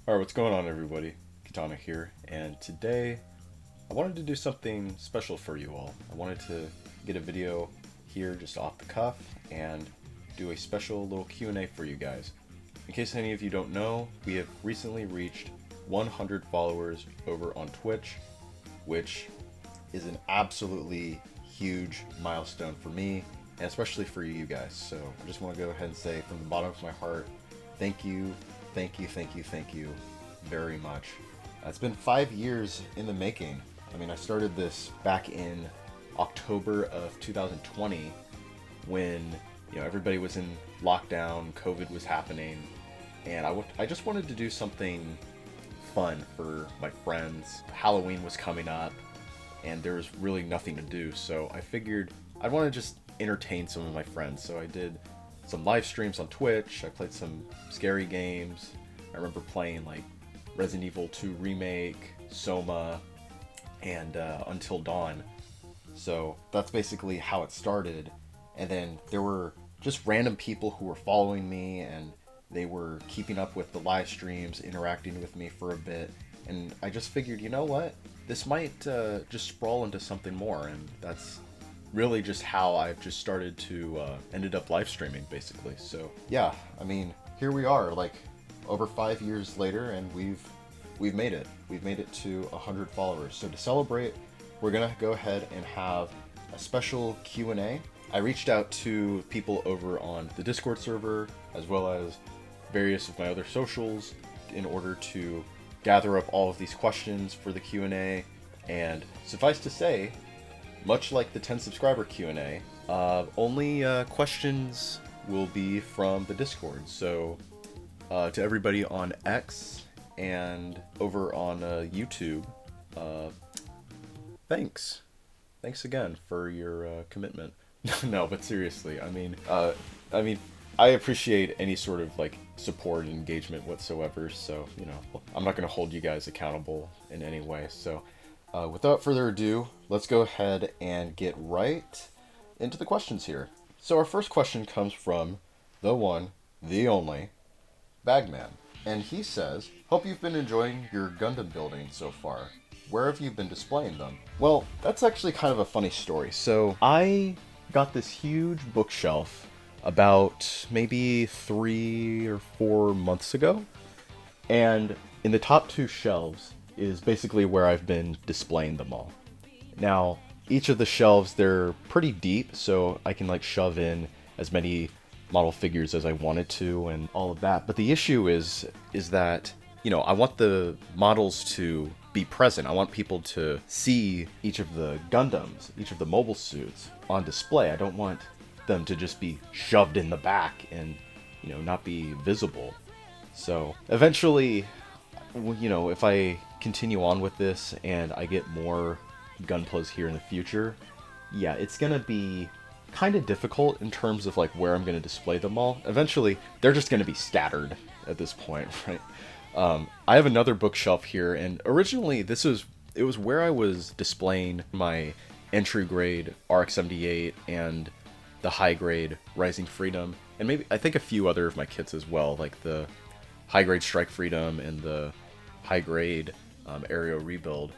Alright, what's going on everybody? Katana here, and today I wanted to do something special for you all. I wanted to get a video here just off the cuff and do a special little Q&A for you guys. In case any of you don't know, we have recently reached 100 followers over on Twitch, which is an absolutely huge milestone for me, and especially for you guys. So I just want to go ahead and say from the bottom of my heart, thank you, thank you, thank you, thank you very much. It's been 5 years in the making. I mean, I started this back in October of 2020 when, everybody was in lockdown, COVID was happening, and I just wanted to do something fun for my friends. Halloween was coming up, and there was really nothing to do, so I figured I'd want to just entertain some of my friends. So I did some live streams on Twitch, I played some scary games. I remember playing like Resident Evil 2 Remake, Soma, and Until Dawn. So that's basically how it started. And then there were just random people who were following me, and they were keeping up with the live streams, interacting with me for a bit. And I just figured, you know what? This might just sprawl into something more, and that's really just how I've just started to ended up live streaming, basically. So yeah, I mean, here we are, like over 5 years later, and we've made it. We've made it to 100 followers. So to celebrate, we're gonna go ahead and have a special Q&A. I reached out to people over on the Discord server, as well as various of my other socials, in order to gather up all of these questions for the Q&A. And suffice to say, much like the 10 subscriber Q&A, only questions will be from the Discord. So to everybody on X and over on YouTube, thanks again for your commitment. No, but seriously, I mean I appreciate any sort of like support and engagement whatsoever, so I'm not going to hold you guys accountable in any way. So without further ado, let's go ahead and get right into the questions here. So our first question comes from the one, the only Bagman, and he says, hope you've been enjoying your Gundam building so far. Where have you been displaying them? Well, that's actually kind of a funny story. So I got this huge bookshelf about maybe 3 or 4 months ago, and in the top 2 shelves is basically where I've been displaying them all. Now, each of the shelves, they're pretty deep, so I can like shove in as many model figures as I wanted to and all of that. But the issue is that, I want the models to be present. I want people to see each of the Gundams, each of the mobile suits on display. I don't want them to just be shoved in the back and, not be visible. So eventually, if I continue on with this and I get more Gunplas here in the future, yeah, it's gonna be kind of difficult in terms of like where I'm going to display them all. Eventually, they're just going to be scattered at this point, right? I have another bookshelf here, and originally it was where I was displaying my entry grade RX-78 and the high grade Rising Freedom, and maybe I think a few other of my kits as well, like the high grade Strike Freedom and the high grade Aero Rebuild,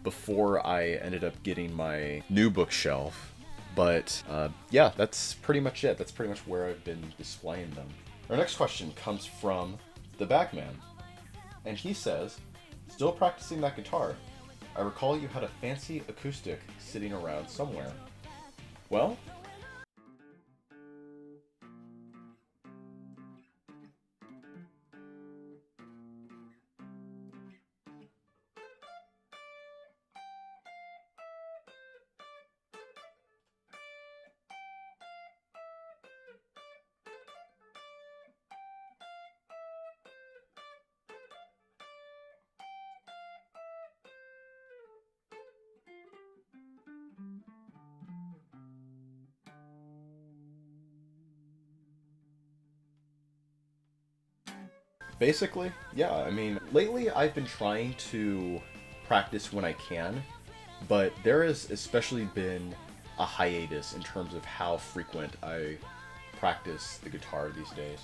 before I ended up getting my new bookshelf. But yeah, that's pretty much it. That's pretty much where I've been displaying them. Our next question comes from the Bagman, and he says, still practicing that guitar. I recall you had a fancy acoustic sitting around somewhere. Well, basically, yeah. I mean, lately I've been trying to practice when I can, but there has especially been a hiatus in terms of how frequent I practice the guitar these days.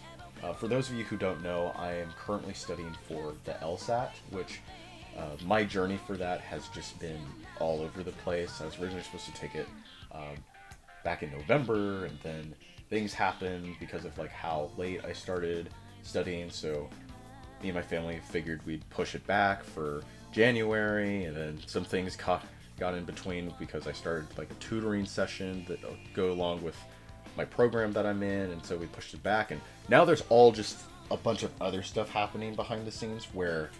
For those of you who don't know, I am currently studying for the LSAT, which my journey for that has just been all over the place. I was originally supposed to take it back in November, and then things happened because of like how late I started studying. So me and my family figured we'd push it back for January, and then some things got in between because I started like a tutoring session that go along with my program that I'm in, and so we pushed it back, and now there's all just a bunch of other stuff happening behind the scenes where,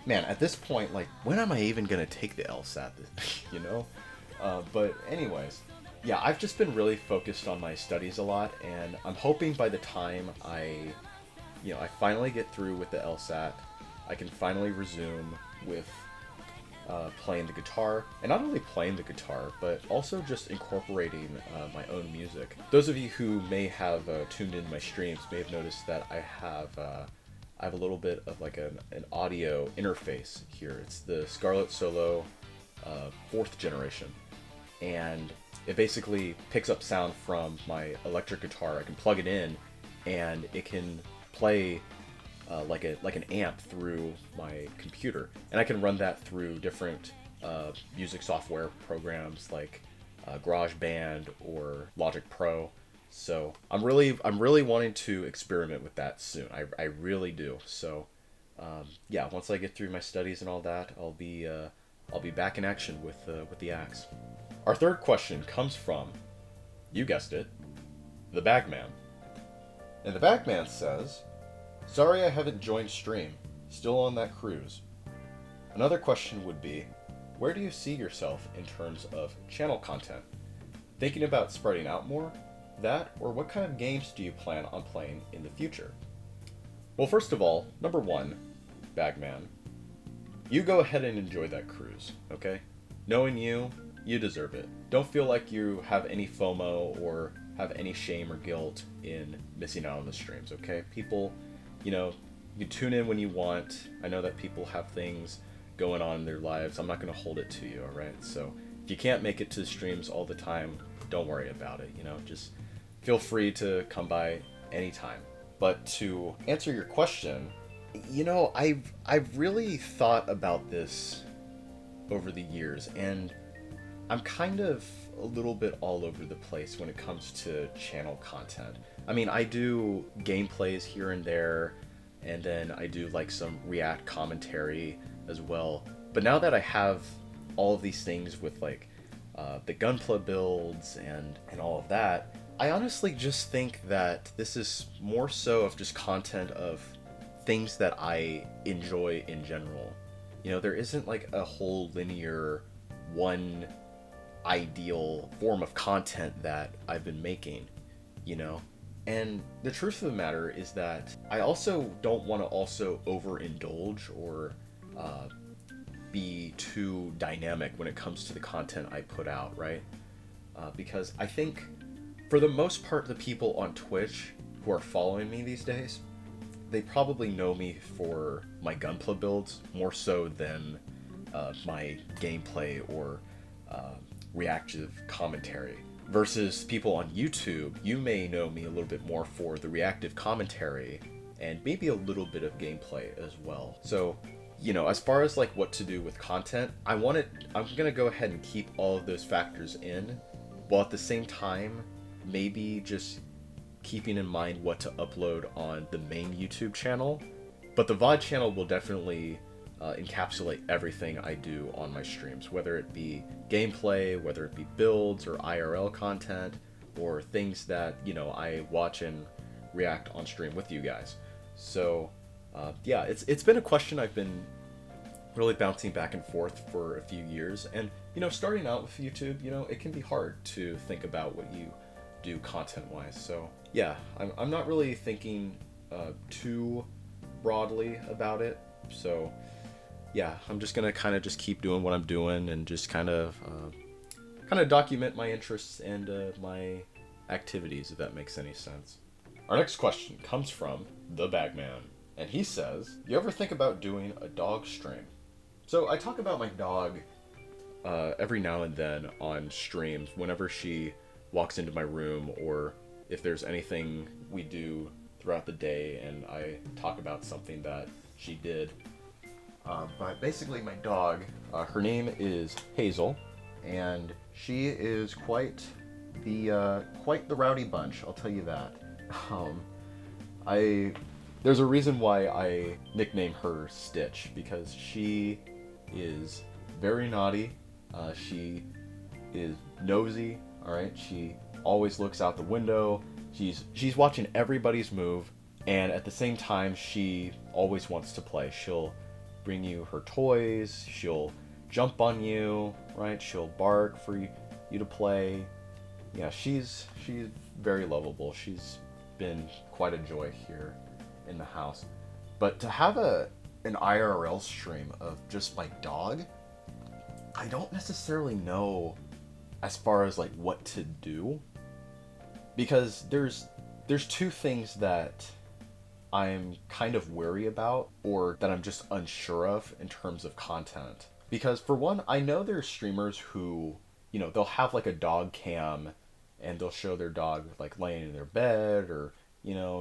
man, at this point, like, when am I even gonna take the LSAT, you know? But anyways, yeah, I've just been really focused on my studies a lot, and I'm hoping by the time I finally get through with the LSAT, I can finally resume with playing the guitar, and not only playing the guitar, but also just incorporating my own music. Those of you who may have tuned in my streams may have noticed that I have a little bit of like an audio interface here. It's the Scarlett Solo 4th generation, and it basically picks up sound from my electric guitar. I can plug it in, and it can play like an amp through my computer, and I can run that through different music software programs like GarageBand or Logic Pro. So I'm really wanting to experiment with that soon. I really do. So yeah, once I get through my studies and all that, I'll be back in action with the axe. Our third question comes from, you guessed it, the Bagman. And the Bagman says, "Sorry I haven't joined stream. Still on that cruise." Another question would be, where do you see yourself in terms of channel content? Thinking about spreading out more? That, or what kind of games do you plan on playing in the future? Well, first of all, number one, Bagman, you go ahead and enjoy that cruise, okay? Knowing you, you deserve it. Don't feel like you have any FOMO or have any shame or guilt in missing out on the streams, okay? People, you can tune in when you want. I know that people have things going on in their lives. I'm not going to hold it to you, all right? So if you can't make it to the streams all the time, don't worry about it, just feel free to come by anytime. But to answer your question, I've really thought about this over the years, and I'm kind of a little bit all over the place when it comes to channel content. I mean, I do gameplays here and there, and then I do like some React commentary as well. But now that I have all of these things with like the Gunpla builds and all of that, I honestly just think that this is more so of just content of things that I enjoy in general. There isn't like a whole linear one ideal form of content that I've been making, And the truth of the matter is that I also don't want to also overindulge or be too dynamic when it comes to the content I put out, right? Because I think for the most part, the people on Twitch who are following me these days, they probably know me for my Gunpla builds more so than my gameplay or reactive commentary. Versus people on YouTube, you may know me a little bit more for the reactive commentary and maybe a little bit of gameplay as well. So, as far as like what to do with content, I'm gonna go ahead and keep all of those factors in, while at the same time, maybe just keeping in mind what to upload on the main YouTube channel. But the VOD channel will definitely encapsulate everything I do on my streams, whether it be gameplay, whether it be builds or IRL content, or things that, I watch and react on stream with you guys. So, yeah, it's been a question I've been really bouncing back and forth for a few years. And, starting out with YouTube, it can be hard to think about what you do content-wise. So, yeah, I'm not really thinking too broadly about it. So, yeah, I'm just gonna kind of just keep doing what I'm doing and just kind of document my interests and my activities, if that makes any sense. Our next question comes from the Bagman, and he says, "You ever think about doing a dog stream?" So I talk about my dog every now and then on streams whenever she walks into my room, or if there's anything we do throughout the day, and I talk about something that she did. But basically, my dog, her name is Hazel, and she is quite the rowdy bunch. I'll tell you that. There's a reason why I nickname her Stitch, because she is very naughty. She is nosy. All right, she always looks out the window. She's watching everybody's move, and at the same time, she always wants to play. She'll bring you her toys. She'll jump on you, right? She'll bark for you to play. Yeah, she's very lovable. She's been quite a joy here in the house. But to have an IRL stream of just my dog, I don't necessarily know as far as like what to do, because there's two things that I'm kind of wary about, or that I'm just unsure of in terms of content. Because for one, I know there's streamers who, they'll have like a dog cam and they'll show their dog like laying in their bed, or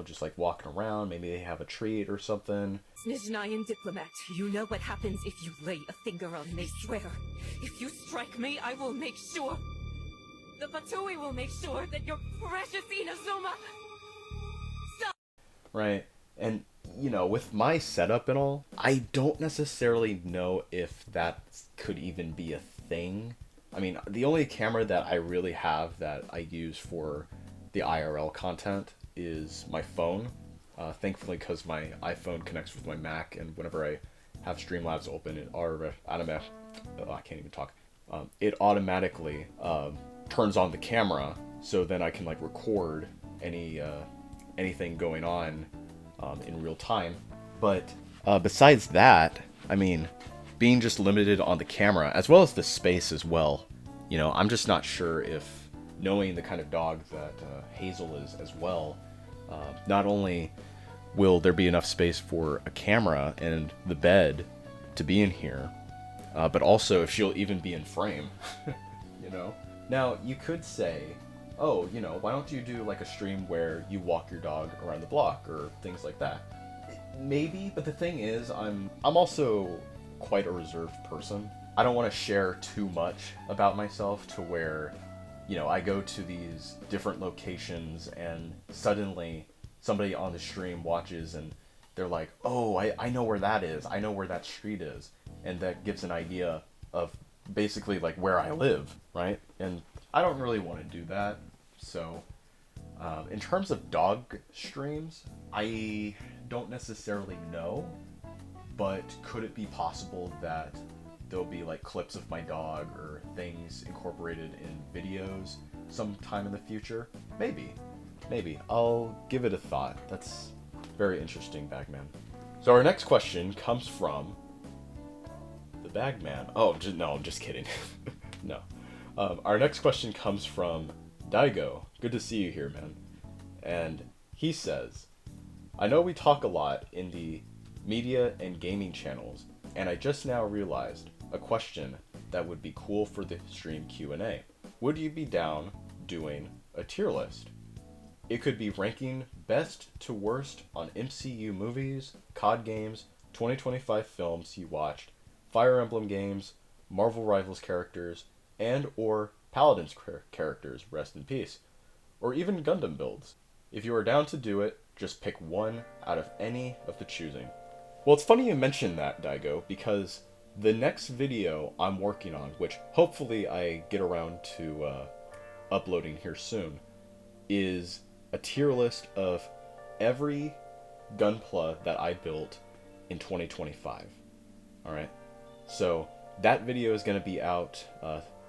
just like walking around. Maybe they have a treat or something. Snizhnayan diplomat, you know what happens if you lay a finger on me, swear. If you strike me, I will make sure. The Batui will make sure that your precious Inazuma... Stop! Right. And, with my setup and all, I don't necessarily know if that could even be a thing. I mean, the only camera that I really have that I use for the IRL content is my phone. Thankfully, because my iPhone connects with my Mac, and whenever I have Streamlabs open, I can't even talk. It automatically turns on the camera, so then I can like record anything going on in real time. But besides that, I mean, being just limited on the camera as well as the space as well, I'm just not sure if, knowing the kind of dog that Hazel is as well, not only will there be enough space for a camera and the bed to be in here, but also if she'll even be in frame. Now you could say, oh, why don't you do like a stream where you walk your dog around the block or things like that? Maybe, but the thing is, I'm also quite a reserved person. I don't want to share too much about myself to where, I go to these different locations and suddenly somebody on the stream watches and they're like, oh, I know where that is. I know where that street is. And that gives an idea of basically like where I live, right? And I don't really want to do that. So in terms of dog streams, I don't necessarily know, but could it be possible that there'll be like clips of my dog or things incorporated in videos sometime in the future? Maybe. I'll give it a thought. That's very interesting, Bagman. So our next question comes from the Bagman. Oh, no, I'm just kidding. No. Our next question comes from Daigo. Good to see you here, man. And he says, I know we talk a lot in the media and gaming channels, and I just now realized a question that would be cool for the stream Q&A. Would you be down doing a tier list? It could be ranking best to worst on MCU movies, COD games, 2025 films you watched, Fire Emblem games, Marvel Rivals characters, and or Paladins characters, rest in peace, or even Gundam builds. If you are down to do it, just pick one out of any of the choosing. Well, it's funny you mentioned that, Daigo, because the next video I'm working on, which hopefully I get around to uploading here soon, is a tier list of every Gunpla that I built in 2025. Alright? So that video is going to be out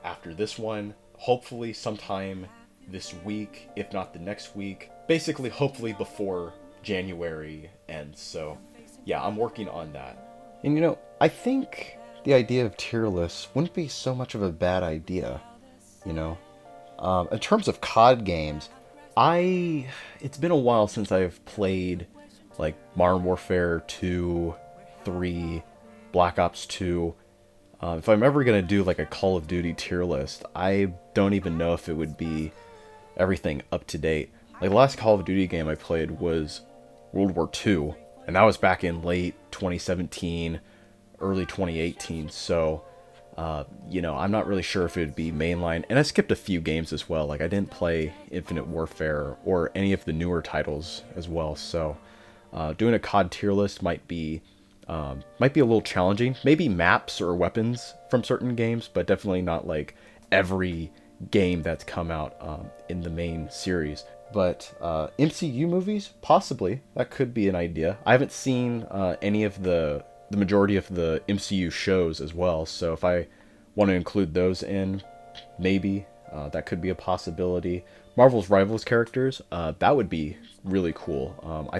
after this one, hopefully sometime this week, if not the next week. Basically, hopefully before January ends. So yeah, I'm working on that. And I think the idea of tier lists wouldn't be so much of a bad idea, in terms of COD games, it's been a while since I've played like Modern Warfare 2, 3, Black Ops 2. If I'm ever going to do like a Call of Duty tier list, I don't even know if it would be everything up to date. Like the last Call of Duty game I played was World War II, and that was back in late 2017, early 2018. So, I'm not really sure if it would be mainline. And I skipped a few games as well. Like I didn't play Infinite Warfare or any of the newer titles as well. So, doing a COD tier list might be a little challenging. Maybe maps or weapons from certain games, but definitely not like every game that's come out in the main series. But MCU movies, possibly, that could be an idea. I haven't seen any of the majority of the MCU shows as well, so if I want to include those in, maybe that could be a possibility. Marvel's Rivals characters, that would be really cool.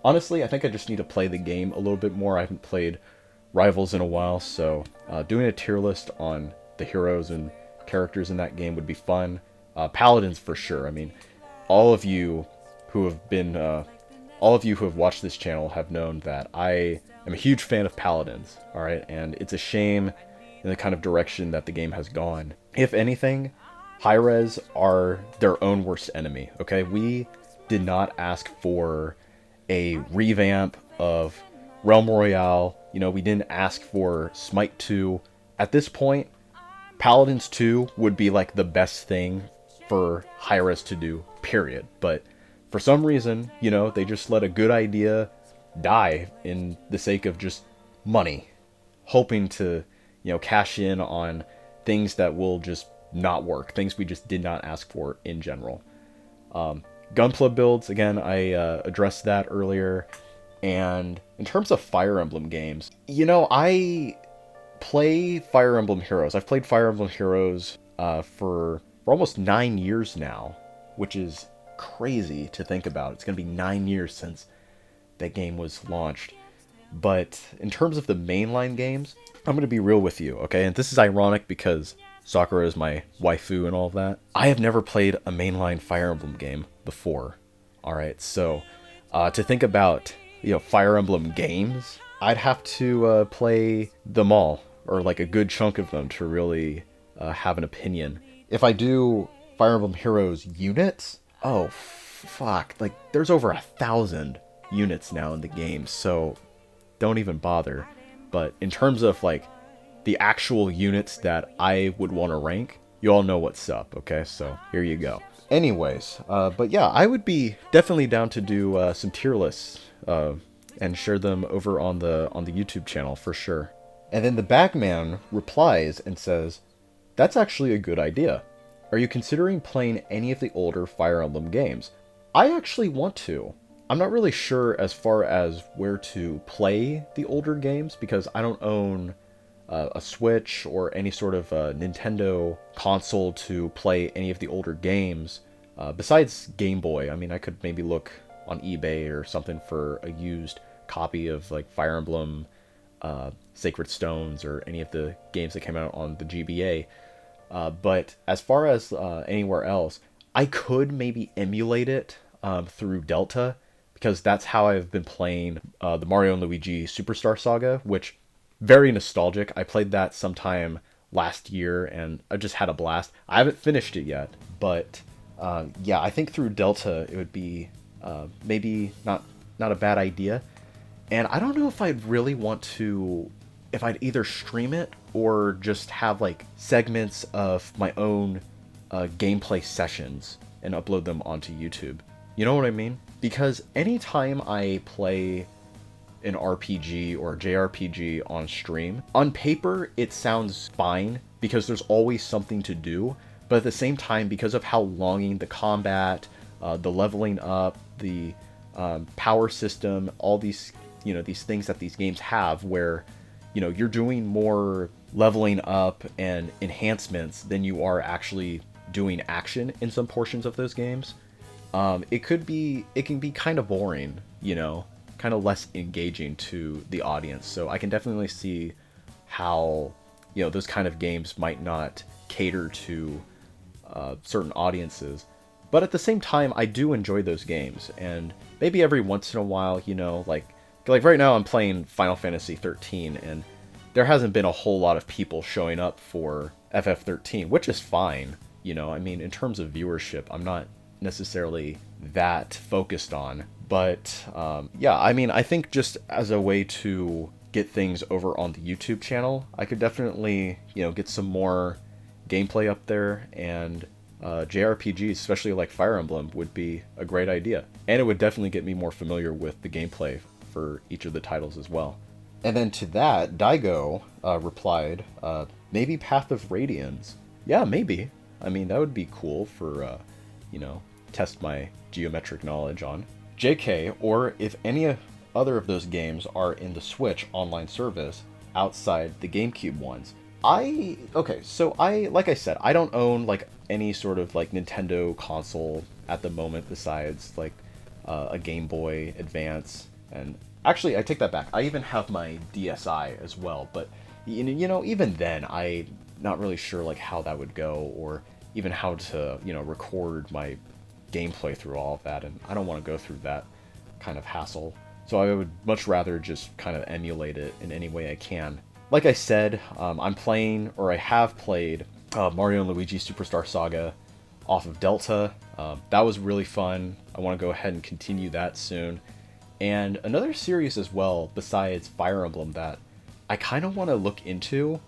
Honestly, I think I just need to play the game a little bit more. I haven't played Rivals in a while, so doing a tier list on the heroes and characters in that game would be fun. Paladins for sure. I mean, all of you who have watched this channel have known that I am a huge fan of Paladins, alright? And it's a shame in the kind of direction that the game has gone. If anything, high-res are their own worst enemy, okay? We did not ask for a revamp of Realm Royale. We didn't ask for Smite 2. At this point, Paladins 2 would be like the best thing for high-res to do, period. But for some reason, they just let a good idea die in the sake of just money, hoping to, cash in on things that will just not work, things we just did not ask for in general. Gunpla builds, again, I addressed that earlier. And in terms of Fire Emblem games, I play Fire Emblem Heroes. I've played Fire Emblem Heroes for almost 9 years now, which is crazy to think about. It's going to be 9 years since that game was launched. But in terms of the mainline games, I'm going to be real with you, okay? And this is ironic because Sakura is my waifu and all of that. I have never played a mainline Fire Emblem game before, alright? So, to think about, Fire Emblem games, I'd have to play them all, or like a good chunk of them to really have an opinion. If I do Fire Emblem Heroes units, oh, fuck, like, there's over 1,000 units now in the game, so don't even bother. But in terms of, like, the actual units that I would want to rank, you all know what's up, okay? So, here you go. Anyways, but yeah, I would be definitely down to do some tier lists, and share them over on the YouTube channel, for sure. And then the Bagman replies and says, "That's actually a good idea. Are you considering playing any of the older Fire Emblem games? I actually want to. I'm not really sure as far as where to play the older games because I don't own a Switch or any sort of Nintendo console to play any of the older games. Besides Game Boy, I mean, I could maybe look on eBay or something for a used copy of like Fire Emblem, Sacred Stones, or any of the games that came out on the GBA. But as far as anywhere else, I could maybe emulate it through Delta, because that's how I've been playing the Mario and Luigi Superstar Saga, which, very nostalgic. I played that sometime last year, and I just had a blast. I haven't finished it yet, but yeah, I think through Delta it would be maybe not a bad idea. And I don't know if I'd really want to, if I'd either stream it or just have like segments of my own gameplay sessions and upload them onto YouTube. You know what I mean? Because anytime I play an RPG or JRPG on stream, on paper it sounds fine because there's always something to do, but at the same time, because of how longing the combat, the leveling up, the power system, all these, these things that these games have where, you're doing more leveling up and enhancements than you are actually doing action in some portions of those games. It can be kind of boring, kind of less engaging to the audience. So I can definitely see how, those kind of games might not cater to certain audiences. But at the same time, I do enjoy those games, and maybe every once in a while, like right now I'm playing Final Fantasy 13, and there hasn't been a whole lot of people showing up for FF13, which is fine. I mean, in terms of viewership, I'm not necessarily that focused on. But yeah, I mean, I think just as a way to get things over on the YouTube channel, I could definitely, get some more gameplay up there, and JRPGs, especially like Fire Emblem, would be a great idea. And it would definitely get me more familiar with the gameplay for each of the titles as well. And then to that, Daigo replied, maybe Path of Radiance. Yeah, maybe. I mean, that would be cool for, test my geometric knowledge on. JK, or if any other of those games are in the Switch online service outside the GameCube ones. Like I said, I don't own like any sort of like Nintendo console at the moment besides like a Game Boy Advance. And actually, I take that back. I even have my DSi as well, but even then, I'm not really sure like how that would go, or even how to record my gameplay through all of that, and I don't want to go through that kind of hassle. So I would much rather just kind of emulate it in any way I can. Like I said, I'm playing, or I have played, Mario and Luigi Superstar Saga off of Delta. That was really fun. I want to go ahead and continue that soon. And another series as well, besides Fire Emblem, that I kind of want to look into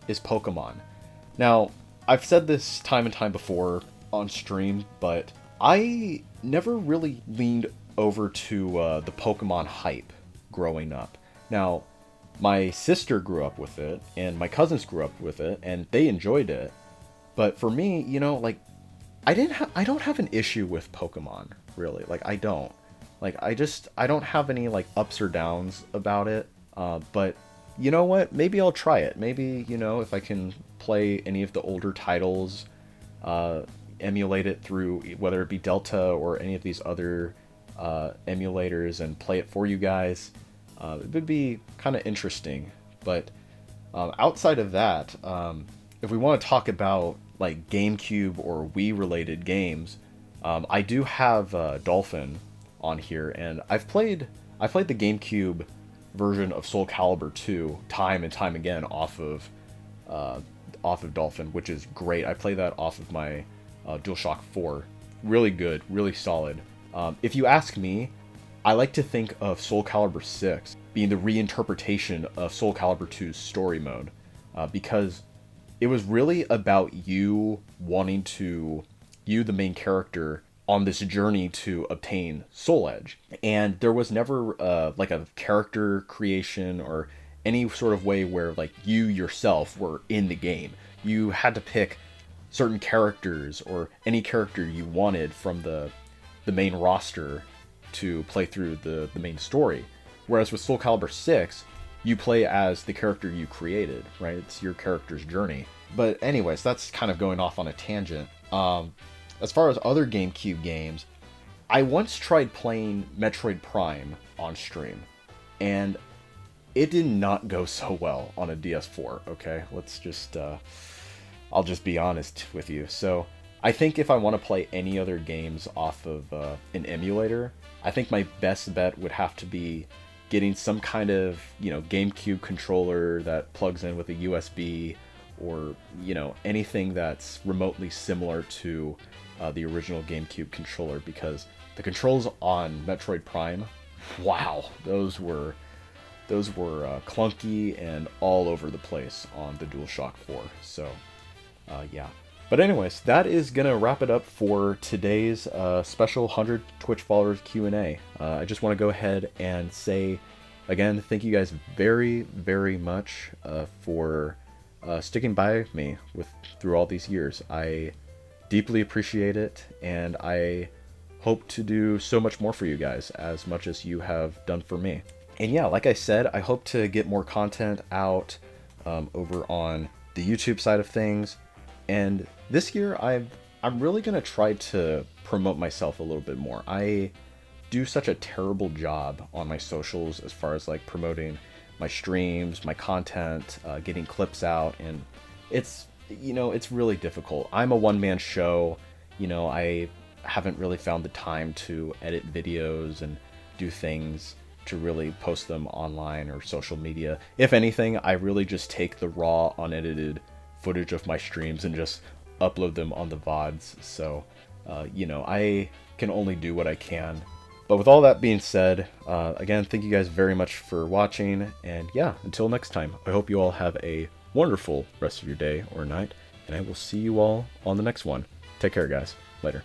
is Pokemon. Now, I've said this time and time before on stream, but I never really leaned over to the Pokemon hype growing up. Now, my sister grew up with it, and my cousins grew up with it, and they enjoyed it. But for me, I don't have an issue with Pokemon, really. Like, I don't. Like, I don't have any, like, ups or downs about it. But, you know what? Maybe I'll try it. Maybe, if I can play any of the older titles, emulate it through, whether it be Delta or any of these other emulators, and play it for you guys. It would be kind of interesting. But outside of that, if we want to talk about like GameCube or Wii related games, I do have Dolphin on here, and I played the GameCube version of Soul Calibur 2 time and time again off of Dolphin, which is great. I play that off of my DualShock 4. Really good, really solid. If you ask me, I like to think of Soul Calibur 6 being the reinterpretation of Soul Calibur 2's story mode, because it was really about you, the main character, on this journey to obtain Soul Edge. And there was never like a character creation or any sort of way where like you yourself were in the game. You had to pick certain characters or any character you wanted from the main roster to play through the main story. Whereas with Soul Calibur 6, you play as the character you created, right? It's your character's journey. But anyways, that's kind of going off on a tangent. As far as other GameCube games, I once tried playing Metroid Prime on stream, and it did not go so well on a DS4, okay? I'll just be honest with you. So I think if I want to play any other games off of an emulator, I think my best bet would have to be getting some kind of, GameCube controller that plugs in with a USB, or, anything that's remotely similar to the original GameCube controller, because the controls on Metroid Prime, wow, those were clunky and all over the place on the DualShock 4. So, yeah. But anyways, that is going to wrap it up for today's special 100 Twitch followers Q&A. I just want to go ahead and say, again, thank you guys very, very much for sticking by me through all these years. I deeply appreciate it, and I hope to do so much more for you guys, as much as you have done for me. And yeah, like I said, I hope to get more content out over on the YouTube side of things. And this year, I'm really going to try to promote myself a little bit more. I do such a terrible job on my socials as far as like promoting my streams, my content, getting clips out, and it's really difficult. I'm a one-man show. I haven't really found the time to edit videos and do things to really post them online or social media. If anything, I really just take the raw, unedited footage of my streams and just upload them on the VODs. So you know, I can only do what I can. But with all that being said, again, thank you guys very much for watching. And yeah, until next time, I hope you all have a wonderful rest of your day or night. And I will see you all on the next one. Take care, guys. Later.